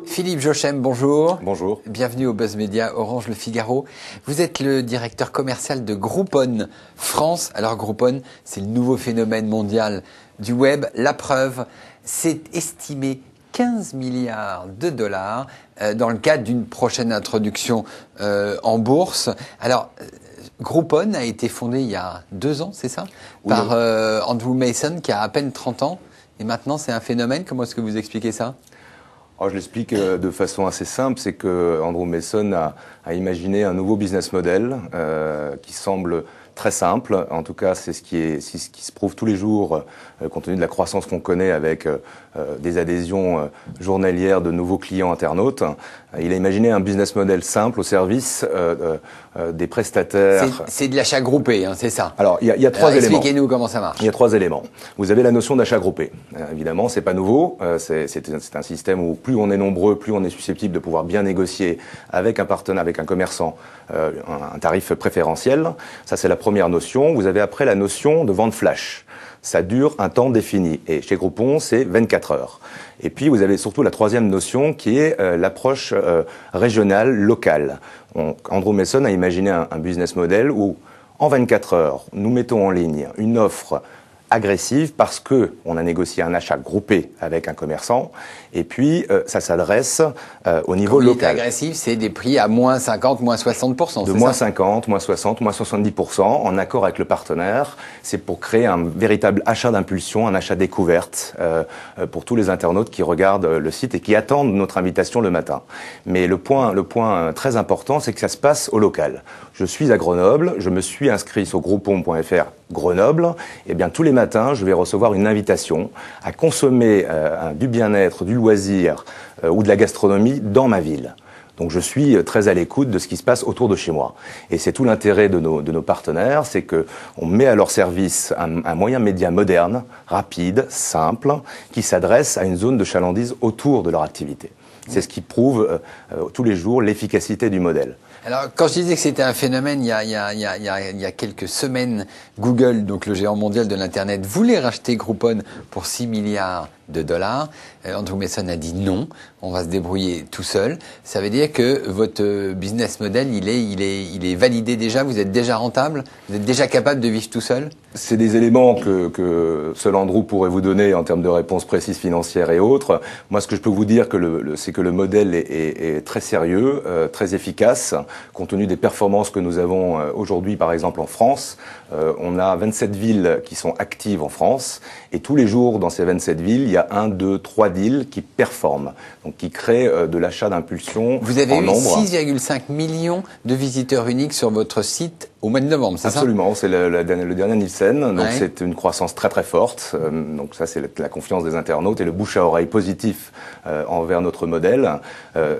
Philippe Jochem, bonjour. Bonjour. Bienvenue au Buzz Media Orange Le Figaro. Vous êtes le directeur commercial de Groupon France. Alors Groupon, c'est le nouveau phénomène mondial du web. La preuve, c'est estimé 15 milliards de dollars dans le cadre d'une prochaine introduction en bourse. Alors, Groupon a été fondé il y a 2 ans, c'est ça? Oui. Par Andrew Mason, qui a à peine 30 ans. Et maintenant, c'est un phénomène. Comment est-ce que vous expliquez ça? Alors, je l'explique de façon assez simple, c'est que Andrew Mason a imaginé un nouveau business model qui semble très simple. En tout cas, c'est ce qui se prouve tous les jours, compte tenu de la croissance qu'on connaît avec des adhésions journalières de nouveaux clients internautes. Il a imaginé un business model simple au service des prestataires. C'est de l'achat groupé, hein, c'est ça? Alors, il y a 3 éléments. Expliquez-nous comment ça marche. Il y a 3 éléments. Vous avez la notion d'achat groupé. Évidemment, c'est pas nouveau. C'est un système où plus on est nombreux, plus on est susceptible de pouvoir bien négocier avec un partenaire, avec un commerçant, un tarif préférentiel. Ça, c'est la première notion. Vous avez après la notion de vente flash. Ça dure un temps défini. Et chez Groupon, c'est 24 heures. Et puis, vous avez surtout la 3e notion qui est l'approche régionale, locale. Andrew Mason a imaginé un business model où, en 24 heures, nous mettons en ligne une offre agressive parce que on a négocié un achat groupé avec un commerçant et puis ça s'adresse au niveau local. Agressif, c'est des prix à moins 50, moins 60%. De moins 50, moins 60, moins 70% en accord avec le partenaire. C'est pour créer un véritable achat d'impulsion, un achat découverte pour tous les internautes qui regardent le site et qui attendent notre invitation le matin. Mais le point très important, c'est que ça se passe au local. Je suis à Grenoble, je me suis inscrit sur groupon.fr Grenoble, et bien tous les matins, je vais recevoir une invitation à consommer du bien-être, du loisir ou de la gastronomie dans ma ville. Donc je suis très à l'écoute de ce qui se passe autour de chez moi. Et c'est tout l'intérêt de nos partenaires, c'est qu'on met à leur service un moyen média moderne, rapide, simple, qui s'adresse à une zone de chalandise autour de leur activité. C'est ce qui prouve tous les jours l'efficacité du modèle. Alors, quand je disais que c'était un phénomène, il y a quelques semaines, Google, donc le géant mondial de l'Internet, voulait racheter Groupon pour 6 milliards de dollars. Andrew Mason a dit non, on va se débrouiller tout seul. Ça veut dire que votre business model, il est validé déjà, vous êtes déjà rentable, vous êtes déjà capable de vivre tout seul? C'est des éléments que seul Andrew pourrait vous donner en termes de réponses précises financières et autres. Moi, ce que je peux vous dire, c'est que le modèle est très sérieux, très efficace, compte tenu des performances que nous avons aujourd'hui, par exemple en France. On a 27 villes qui sont actives en France et tous les jours dans ces 27 villes, il y a 1, 2, 3 deals qui performent, donc qui créent de l'achat d'impulsion. Vous avez eu 6,5 millions de visiteurs uniques sur votre site au mois de novembre, c'est ça? Absolument, c'est le dernier Nielsen, donc c'est une croissance très très forte. Donc ça, c'est la confiance des internautes et le bouche à oreille positif envers notre modèle.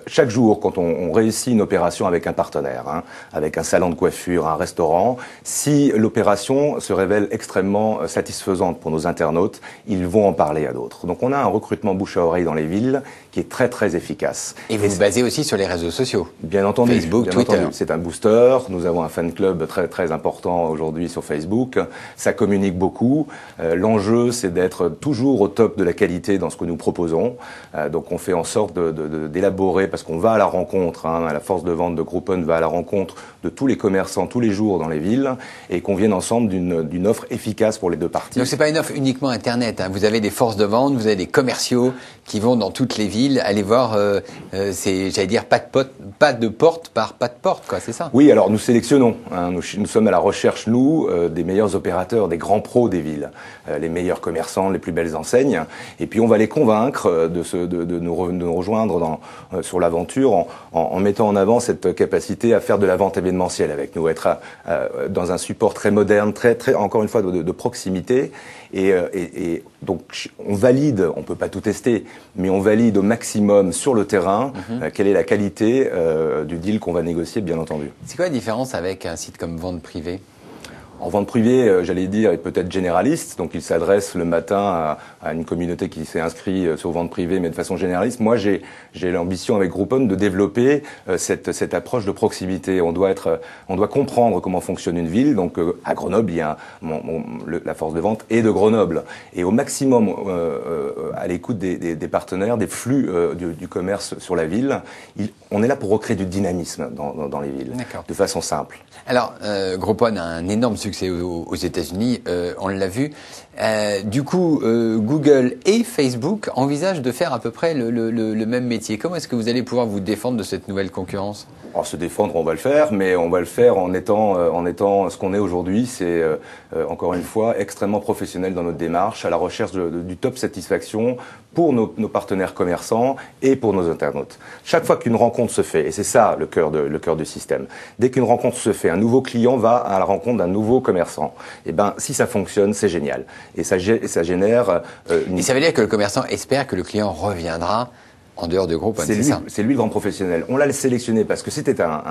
Chaque jour, quand on réussit une opération avec un partenaire, avec un salon de coiffure, un restaurant, si l'opération se révèle extrêmement satisfaisante pour nos internautes, ils vont en parler à d'autres. Donc on a un recrutement bouche à oreille dans les villes qui est très très efficace. Et vous vous basez aussi sur les réseaux sociaux? Bien entendu. Facebook, Twitter. C'est un booster. Nous avons un fan club très très important aujourd'hui sur Facebook. Ça communique beaucoup. L'enjeu, c'est d'être toujours au top de la qualité dans ce que nous proposons. Donc on fait en sorte d'élaborer, parce qu'on va à la rencontre, la force de vente de Groupon va à la rencontre de tous les commerçants tous les jours dans les villes et qu'on vienne ensemble d'une offre efficace pour les deux parties. Donc c'est pas une offre uniquement Internet. Vous avez des forces de vente, vous avez des commerciaux qui vont dans toutes les villes aller voir, j'allais dire pas de porte par pas de porte, quoi, c'est ça? Oui, alors nous sélectionnons. Nous sommes à la recherche, nous, des meilleurs opérateurs, des grands pros des villes, les meilleurs commerçants, les plus belles enseignes. Et puis on va les convaincre de nous rejoindre sur l'aventure en mettant en avant cette capacité à faire de la vente événementielle avec nous, être dans un support très moderne, très encore une fois de proximité. Et donc on valide, on peut pas tout tester, mais on valide au maximum sur le terrain quelle est la qualité du deal qu'on va négocier, bien entendu. C'est quoi la différence avec un site comme Vente Privée? En vente privée, j'allais dire, est peut-être généraliste, donc il s'adresse le matin à une communauté qui s'est inscrite sur vente privée, mais de façon généraliste. Moi, j'ai l'ambition avec Groupon de développer cette approche de proximité. On doit comprendre comment fonctionne une ville. Donc, à Grenoble, il y a la force de vente est de Grenoble, et au maximum à l'écoute des partenaires, des flux du commerce sur la ville. On est là pour recréer du dynamisme dans les villes, de façon simple. Alors, Groupon a un énorme succès aux États-Unis, on l'a vu. Du coup, Google et Facebook envisagent de faire à peu près le même métier. Comment est-ce que vous allez pouvoir vous défendre de cette nouvelle concurrence ? Alors, se défendre, on va le faire, mais on va le faire en étant ce qu'on est aujourd'hui. C'est encore une fois extrêmement professionnel dans notre démarche, à la recherche du top satisfaction pour nos partenaires commerçants et pour nos internautes. Chaque fois qu'une rencontre se fait, et c'est ça le cœur du système, dès qu'une rencontre se fait, un nouveau client va à la rencontre d'un nouveau commerçant. Et ben, si ça fonctionne, c'est génial. Et ça génère... Et ça veut dire que le commerçant espère que le client reviendra en dehors de Groupon, c'est ça ? C'est lui le grand professionnel. On l'a sélectionné parce que c'était un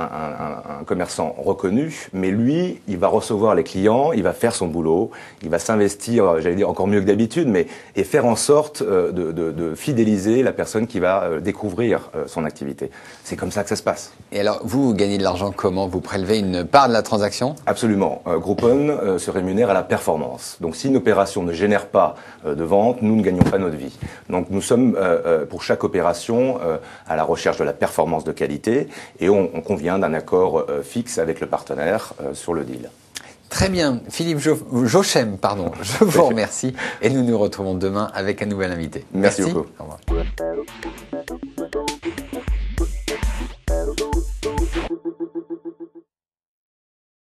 commerçant reconnu, mais lui, il va recevoir les clients, il va faire son boulot, il va s'investir, j'allais dire encore mieux que d'habitude, et faire en sorte de fidéliser la personne qui va découvrir son activité. C'est comme ça que ça se passe. Et alors, vous gagnez de l'argent comment ? Vous prélevez une part de la transaction ? Absolument. Groupon se rémunère à la performance. Donc, si une opération ne génère pas de vente, nous ne gagnons pas notre vie. Donc, nous sommes pour chaque opération à la recherche de la performance de qualité, et on convient d'un accord fixe avec le partenaire sur le deal. Très bien. Philippe Jochem, je vous remercie, et nous nous retrouvons demain avec un nouvel invité. Merci beaucoup. Au revoir.